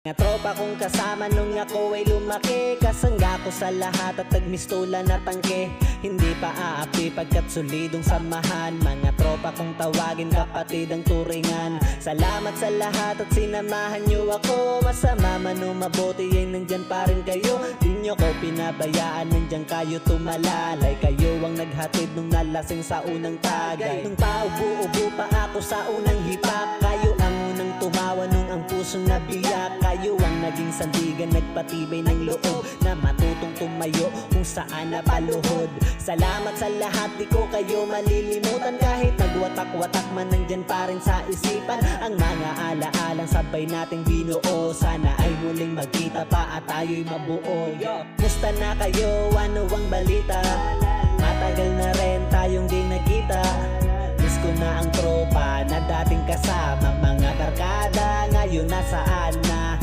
Nga tropa kong kasama nung ako ay lumaki, kasangga ko sa lahat at nagmistola na tangke. Hindi pa aapi pagkat solidong samahan, mga tropa kong tawagin kapatid ang turingan. Salamat sa lahat at sinamahan nyo ako, masama man o mabuti ay nandyan pa rin kayo. Di nyo ko pinabayaan, nandyan kayo tumalalay. Kayo ang naghatid nung nalasing sa unang tagay. Nung paubo-ubo pa ako sa unang hipak, kayo ang unang tumawa nung ang pusong nabiyak. Kayo ang naging sandigan, nagpatibay ng loob na matutong tumayo kung saan napaluhod. Salamat sa lahat, di ko kayo malilimutan. Kahit nagwatak-watak man, nandyan pa rin sa isipan ang mga alaalang sabay nating binuo. Sana ay muling magkita pa at tayo'y mabuo. Musta na kayo? Ano ang balita? Matagal na rin tayong di nagkita. Miss ko na ang tropa na dating kasama, mga barkada ngayon nasaan na.